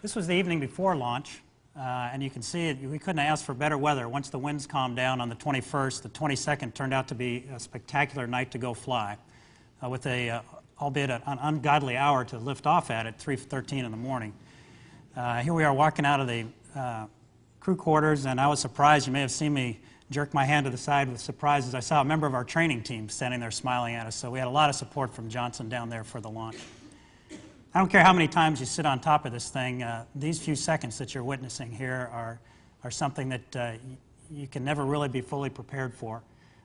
This was the evening before launch, and you can see it. We couldn't ask for better weather. Once the winds calmed down on the 21st, the 22nd turned out to be a spectacular night to go fly, with albeit an ungodly hour to lift off at 3:13 in the morning. Here we are walking out of the crew quarters, and I was surprised. You may have seen me jerk my hand to the side with surprise as I saw a member of our training team standing there smiling at us. So we had a lot of support from Johnson down there for the launch. I don't care how many times you sit on top of this thing, these few seconds that you're witnessing here are something that you can never really be fully prepared for.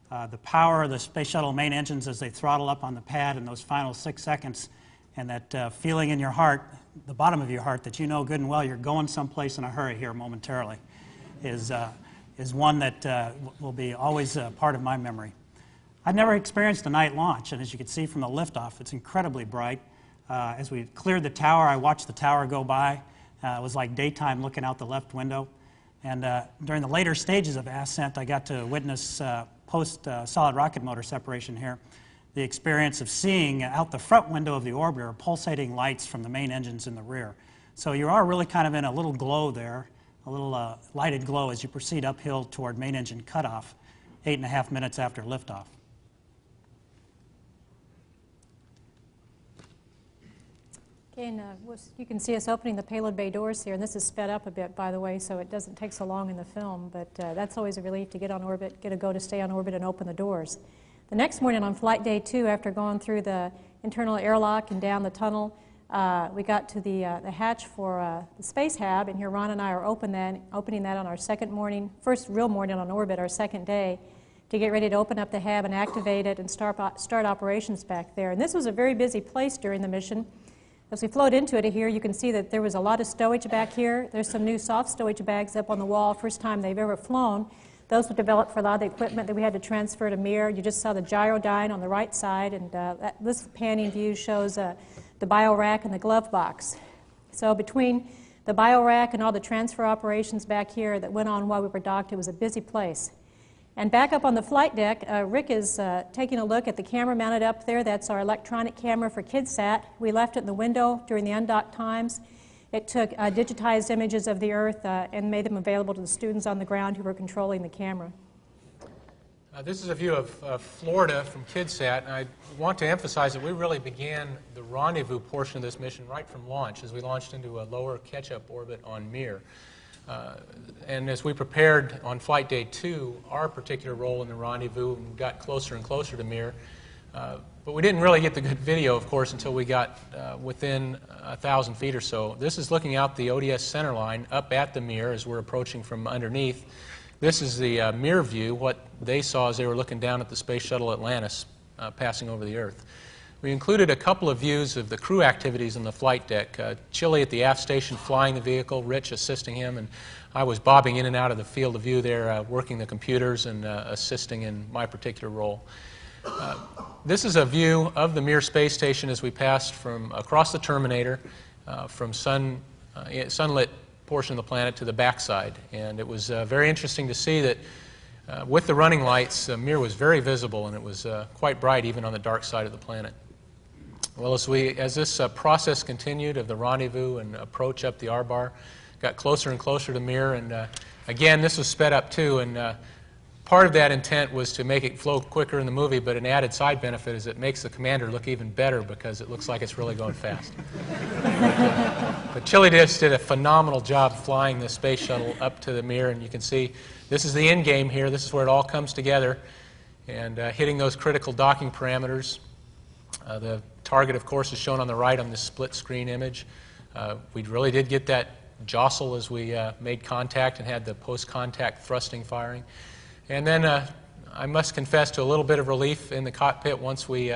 The power of the Space Shuttle main engines as they throttle up on the pad in those final 6 seconds, and that feeling in your heart, the bottom of your heart, that you know good and well you're going someplace in a hurry here momentarily, is one that will be always part of my memory. I've never experienced a night launch, and as you can see from the liftoff, it's incredibly bright. As we cleared the tower, I watched the tower go by. It was like daytime looking out the left window. And during the later stages of ascent, I got to witness, post-solid rocket motor separation here, the experience of seeing out the front window of the orbiter pulsating lights from the main engines in the rear. So you are really kind of in a little glow there, a little lighted glow as you proceed uphill toward main engine cutoff, 8.5 minutes after liftoff. Okay, and you can see us opening the payload bay doors here, and this is sped up a bit, by the way, so it doesn't take so long in the film, but that's always a relief to get on orbit, get a go to stay on orbit and open the doors. The next morning on flight day 2, after going through the internal airlock and down the tunnel, we got to the hatch for the space hab, and here Ron and I are opening that on our first real morning on orbit, our second day, to get ready to open up the hab and activate it and start operations back there. And this was a very busy place during the mission. As we float into it here, you can see that there was a lot of stowage back here. There's some new soft stowage bags up on the wall, first time they've ever flown. Those were developed for a lot of the equipment that we had to transfer to Mir. You just saw the gyrodyne on the right side, and this panning view shows the biorack and the glove box. So between the biorack and all the transfer operations back here that went on while we were docked, it was a busy place. And back up on the flight deck, Rick is taking a look at the camera mounted up there. That's our electronic camera for KidSat. We left it in the window during the undocked times. It took digitized images of the Earth and made them available to the students on the ground who were controlling the camera. This is a view of Florida from KidSat, and I want to emphasize that we really began the rendezvous portion of this mission right from launch as we launched into a lower catch-up orbit on Mir. And as we prepared on flight day 2, our particular role in the rendezvous, and got closer and closer to Mir. But we didn't really get the good video, of course, until we got within 1,000 feet or so. This is looking out the ODS center line up at the Mir as we're approaching from underneath. This is the Mir view, what they saw as they were looking down at the Space Shuttle Atlantis passing over the Earth. We included a couple of views of the crew activities on the flight deck. Chili at the aft station flying the vehicle, Rich assisting him, and I was bobbing in and out of the field of view there, working the computers and assisting in my particular role. This is a view of the Mir space station as we passed from across the terminator from sunlit portion of the planet to the backside. And it was very interesting to see that with the running lights, Mir was very visible, and it was quite bright even on the dark side of the planet. Well, as this process continued of the rendezvous and approach up the R-bar, got closer and closer to Mir, and again, this was sped up too, and part of that intent was to make it flow quicker in the movie, but an added side benefit is it makes the commander look even better because it looks like it's really going fast. But Chili just did a phenomenal job flying the space shuttle up to the Mir, and you can see this is the end game here. This is where it all comes together, and hitting those critical docking parameters. The target, of course, is shown on the right on this split screen image. We really did get that jostle as we made contact and had the post-contact thrusting firing. And then I must confess to a little bit of relief in the cockpit once we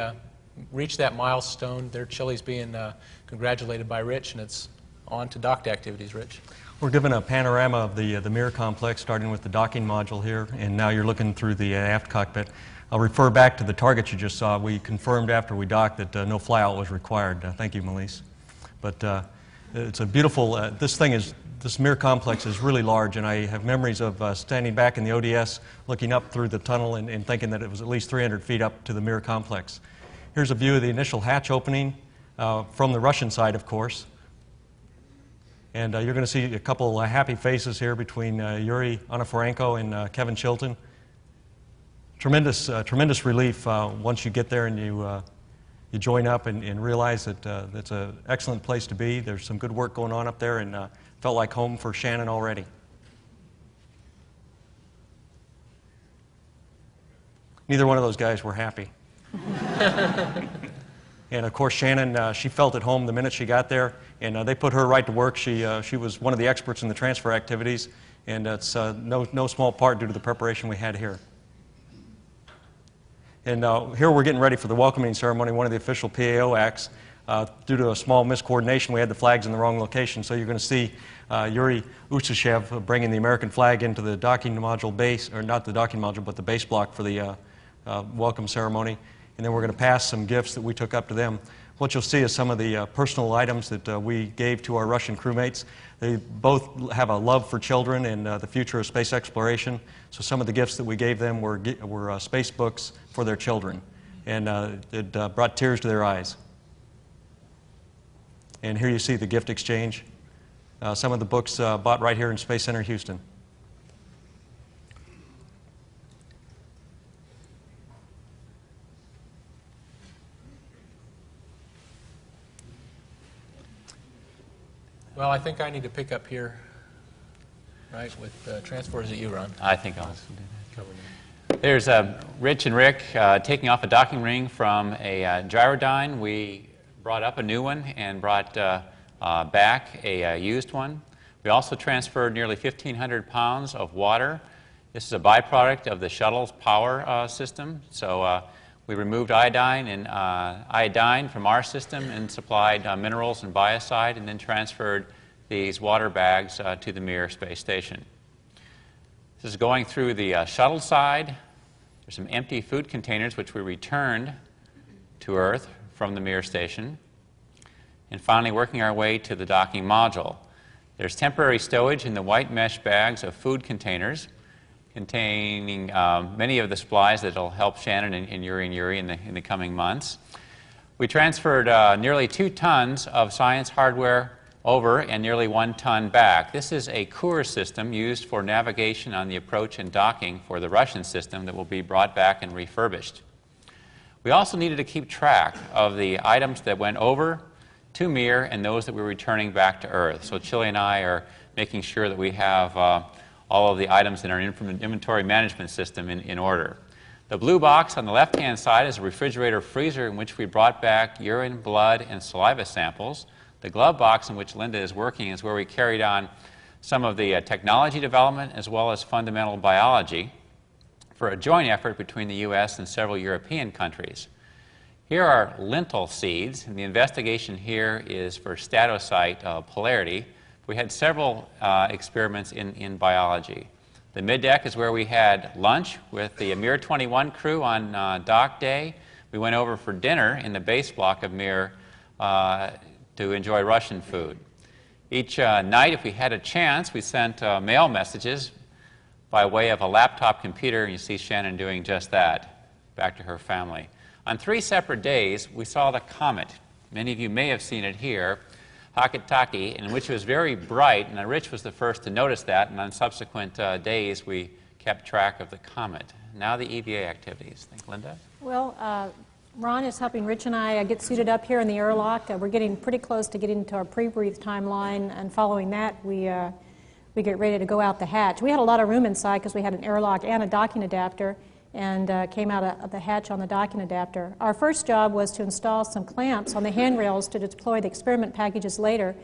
reached that milestone. There, Chili's being congratulated by Rich, and it's on to docked activities. Rich? We're given a panorama of the Mir complex, starting with the docking module here, and now you're looking through the aft cockpit. I'll refer back to the target you just saw. We confirmed after we docked that no flyout was required. Thank you, Melise. But it's a beautiful, this Mir complex is really large, and I have memories of standing back in the ODS, looking up through the tunnel and thinking that it was at least 300 feet up to the Mir complex. Here's a view of the initial hatch opening from the Russian side, of course. And you're going to see a couple happy faces here between Yuri Anaforenko and Kevin Chilton. Tremendous relief once you get there and you join up and realize that it's an excellent place to be. There's some good work going on up there, and felt like home for Shannon already. Neither one of those guys were happy. And of course, Shannon, she felt at home the minute she got there, and they put her right to work. She was one of the experts in the transfer activities, and it's no small part due to the preparation we had here. And here we're getting ready for the welcoming ceremony. One of the official PAO acts, due to a small miscoordination, we had the flags in the wrong location. So you're going to see Yuri Ustashev bringing the American flag into the docking module base, or not the docking module, but the base block for the welcome ceremony. And then we're going to pass some gifts that we took up to them. What you'll see is some of the personal items that we gave to our Russian crewmates. They both have a love for children and the future of space exploration. So some of the gifts that we gave them were space books for their children. And it brought tears to their eyes. And here you see the gift exchange. Some of the books bought right here in Space Center, Houston. Well, I think I need to pick up here, right, with transporters that you run. I think I'll do that. There's Rich and Rick taking off a docking ring from a gyrodyne. We brought up a new one and brought back a used one. We also transferred nearly 1,500 pounds of water. This is a byproduct of the shuttle's power system. So we removed iodine from our system and supplied minerals and biocide, and then transferred these water bags to the Mir space station. This is going through the shuttle side. There's some empty food containers which we returned to Earth from the Mir station. And finally, working our way to the docking module. There's temporary stowage in the white mesh bags of food containers containing many of the supplies that will help Shannon and Yuri in the coming months. We transferred nearly 2 tons of science hardware over and nearly 1 ton back. This is a Kurs system used for navigation on the approach and docking for the Russian system that will be brought back and refurbished. We also needed to keep track of the items that went over to Mir and those that we're returning back to Earth. So Chile and I are making sure that we have all of the items in our inventory management system in order. The blue box on the left-hand side is a refrigerator freezer in which we brought back urine, blood, and saliva samples. The glove box in which Linda is working is where we carried on some of the technology development as well as fundamental biology for a joint effort between the U.S. and several European countries. Here are lentil seeds, and the investigation here is for statocyte polarity. We had several experiments in biology. The middeck is where we had lunch with the Mir 21 crew on dock day. We went over for dinner in the base block of Mir to enjoy Russian food. Each night, if we had a chance, we sent mail messages by way of a laptop computer, and you see Shannon doing just that, back to her family. On 3 separate days, we saw the comet. Many of you may have seen it here, Hakataki, in which it was very bright, and Rich was the first to notice that, and on subsequent days we kept track of the comet. Now the EVA activities. Think, Linda? Well, Ron is helping Rich and I get suited up here in the airlock. We're getting pretty close to getting to our pre-brief timeline, and following that we get ready to go out the hatch. We had a lot of room inside because we had an airlock and a docking adapter, and came out of the hatch on the docking adapter. Our first job was to install some clamps on the handrails to deploy the experiment packages later,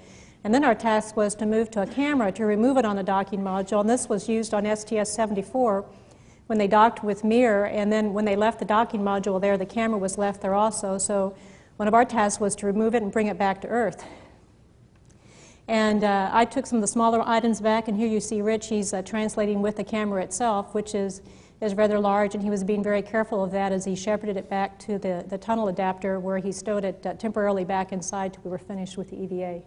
and then our task was to move to a camera to remove it on the docking module, and this was used on STS-74 when they docked with Mir, and then when they left the docking module there, the camera was left there also, so one of our tasks was to remove it and bring it back to Earth. And I took some of the smaller items back, and here you see Rich, he's translating with the camera itself, which is rather large, and he was being very careful of that as he shepherded it back to the tunnel adapter where he stowed it temporarily back inside till we were finished with the EVA.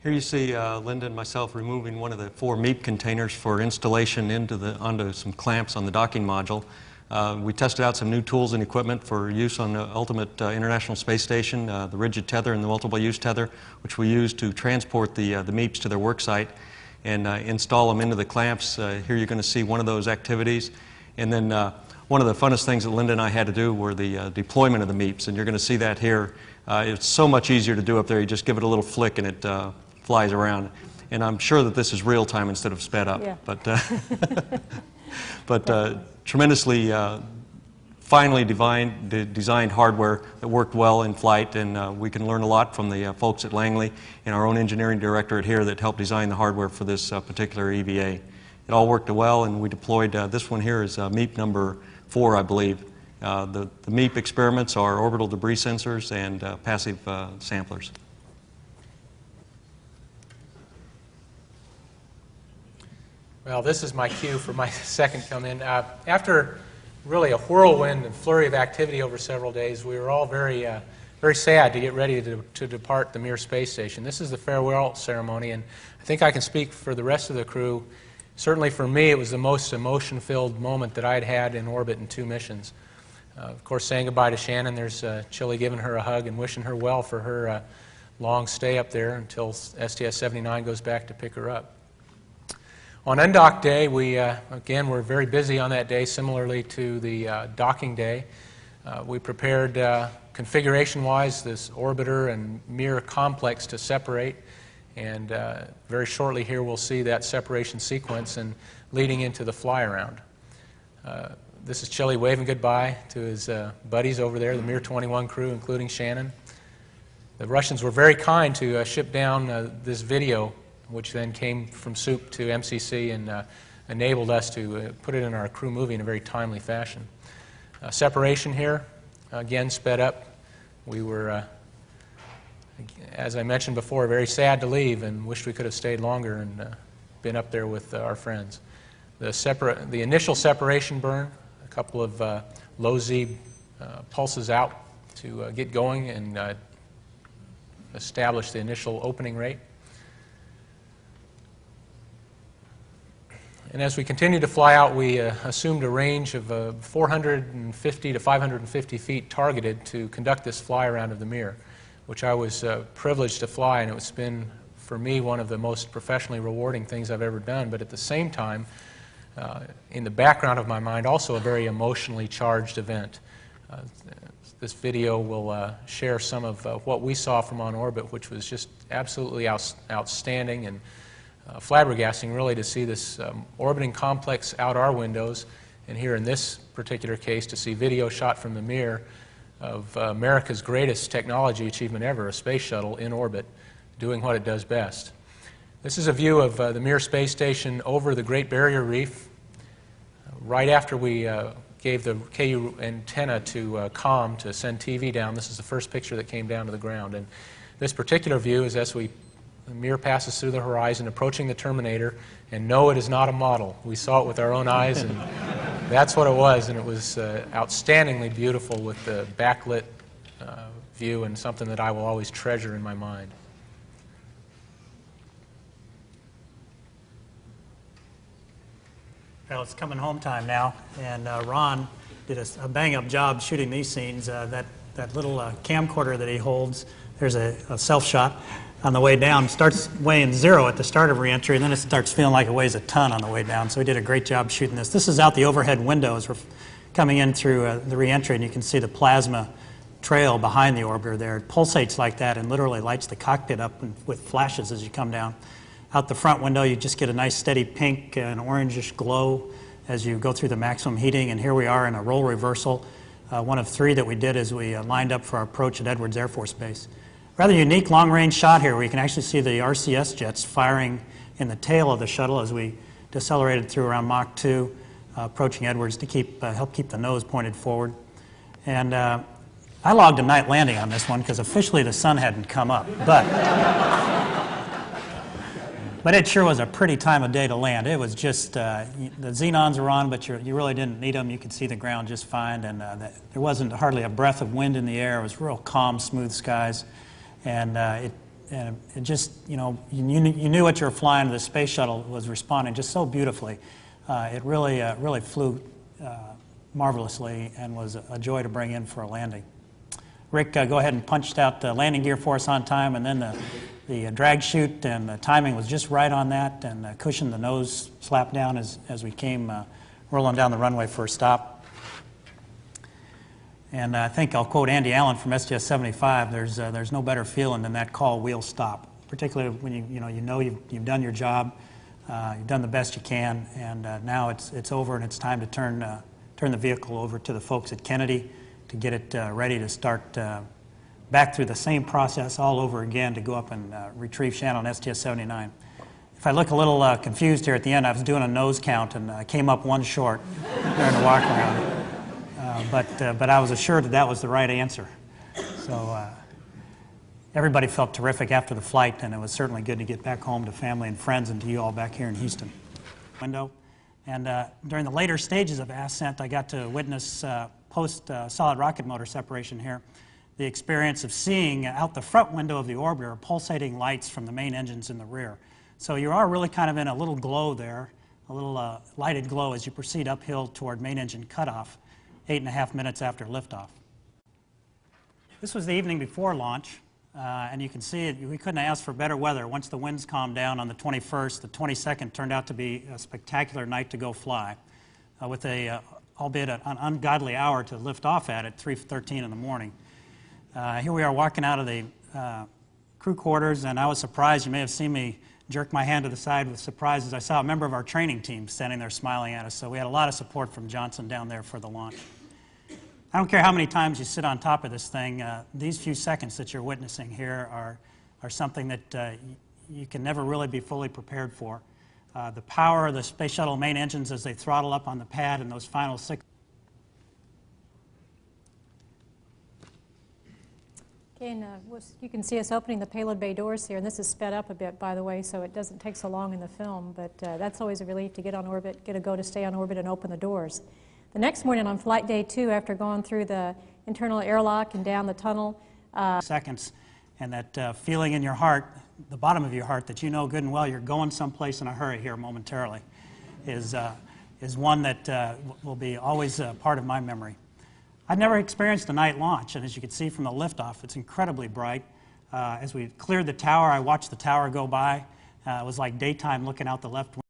Here you see Linda and myself removing one of the 4 meat containers for installation onto some clamps on the docking module. We tested out some new tools and equipment for use on the ultimate International Space Station, the rigid tether and the multiple-use tether, which we use to transport the MEEPs to their work site and install them into the clamps. Here you're going to see one of those activities. And then one of the funnest things that Linda and I had to do were the deployment of the MEEPs, and you're going to see that here. It's so much easier to do up there. You just give it a little flick and it flies around. And I'm sure that this is real time instead of sped up. Yeah. But tremendously finely designed hardware that worked well in flight, and we can learn a lot from the folks at Langley and our own engineering directorate here that helped design the hardware for this particular EVA. It all worked well, and we deployed this one here is MEEP number 4, I believe. The MEEP experiments are orbital debris sensors and passive samplers. Well, this is my cue for my second come in. After really a whirlwind and flurry of activity over several days, we were all very sad to get ready to depart the Mir space station. This is the farewell ceremony, and I think I can speak for the rest of the crew. Certainly for me, it was the most emotion-filled moment that I'd had in orbit in 2 missions. Of course, saying goodbye to Shannon, there's Chile giving her a hug and wishing her well for her long stay up there until STS-79 goes back to pick her up. On undock day, we again were very busy on that day, similarly to the docking day. We prepared configuration-wise this orbiter and Mir complex to separate, and very shortly here we'll see that separation sequence and leading into the fly-around. This is Chile waving goodbye to his buddies over there, the Mir 21 crew, including Shannon. The Russians were very kind to ship down this video, which then came from SOUP to MCC and enabled us to put it in our crew movie in a very timely fashion. Separation here, again sped up. We were, as I mentioned before, very sad to leave and wished we could have stayed longer and been up there with our friends. The initial separation burn, a couple of low Z pulses out to get going and establish the initial opening rate. And as we continued to fly out, we assumed a range of 450 to 550 feet targeted to conduct this fly around of the Mir, which I was privileged to fly, and it's been, for me, one of the most professionally rewarding things I've ever done. But at the same time, in the background of my mind, also a very emotionally charged event. This video will share some of what we saw from on orbit, which was just absolutely outstanding and flabbergasting, really, to see this orbiting complex out our windows, and here in this particular case to see video shot from the Mir of America's greatest technology achievement ever, a space shuttle in orbit doing what it does best. This is a view of the Mir space station over the Great Barrier Reef right after we gave the KU antenna to COM to send TV down. This is the first picture that came down to the ground, and this particular view is as the Mir passes through the horizon, approaching the terminator, and no, it is not a model. We saw it with our own eyes, and that's what it was, and it was outstandingly beautiful with the backlit view, and something that I will always treasure in my mind. Well, it's coming home time now, and Ron did a bang-up job shooting these scenes. That little camcorder that he holds, there's a self-shot on the way down, starts weighing 0 at the start of reentry, and then it starts feeling like it weighs a ton on the way down. So he did a great job shooting this. This is out the overhead windows. We're coming in through the reentry, and you can see the plasma trail behind the orbiter there. It pulsates like that and literally lights the cockpit up with flashes as you come down. Out the front window, you just get a nice steady pink and orangish glow as you go through the maximum heating, and here we are in a roll reversal, one of 3 that we did as we lined up for our approach at Edwards Air Force Base. Rather unique long-range shot here where you can actually see the RCS jets firing in the tail of the shuttle as we decelerated through around Mach 2, approaching Edwards to help keep the nose pointed forward. And I logged a night landing on this one because officially the sun hadn't come up, but it sure was a pretty time of day to land. It was just, the xenons were on, but you really didn't need them. You could see the ground just fine, and there wasn't hardly a breath of wind in the air. It was real calm, smooth skies. And it just, you knew what you were flying. The space shuttle was responding just so beautifully. It really flew marvelously and was a joy to bring in for a landing. Rick, go ahead and punched out the landing gear for us on time, and then the drag chute and the timing was just right on that, and cushioned the nose slapped down as we came rolling down the runway for a stop. And I think I'll quote Andy Allen from STS 75, there's no better feeling than that call wheel stop, particularly when you know you've done your job, you've done the best you can, and now it's over and it's time to turn the vehicle over to the folks at Kennedy to get it ready to start back through the same process all over again to go up and retrieve Shannon on STS 79. If I look a little confused here at the end, I was doing a nose count and I came up one short during the walk around. But I was assured that was the right answer. So everybody felt terrific after the flight, and it was certainly good to get back home to family and friends and to you all back here in Houston. Window. And during the later stages of ascent, I got to witness post-solid rocket motor separation here, the experience of seeing out the front window of the orbiter pulsating lights from the main engines in the rear. So you are really kind of in a little glow there, a little lighted glow as you proceed uphill toward main engine cutoff, 8.5 minutes after liftoff. This was the evening before launch, and you can see it. We couldn't ask for better weather. Once the winds calmed down on the 21st, the 22nd turned out to be a spectacular night to go fly, with albeit an ungodly hour to lift off at 3:13 in the morning. Here we are walking out of the crew quarters, and I was surprised. You may have seen me jerk my hand to the side with surprise as I saw a member of our training team standing there smiling at us. So we had a lot of support from Johnson down there for the launch. I don't care how many times you sit on top of this thing, these few seconds that you're witnessing here are something that you can never really be fully prepared for. The power of the Space Shuttle main engines as they throttle up on the pad in those final 6. Okay, and you can see us opening the payload bay doors here, and this is sped up a bit, by the way, so it doesn't take so long in the film, but that's always a relief to get on orbit, get a go to stay on orbit and open the doors. The next morning on flight day 2, after going through the internal airlock and down the tunnel, seconds, and that feeling in your heart, the bottom of your heart, that you know good and well you're going someplace in a hurry here momentarily, is one that will be always part of my memory. I've never experienced a night launch, and as you can see from the liftoff, it's incredibly bright. As we cleared the tower, I watched the tower go by. It was like daytime looking out the left window.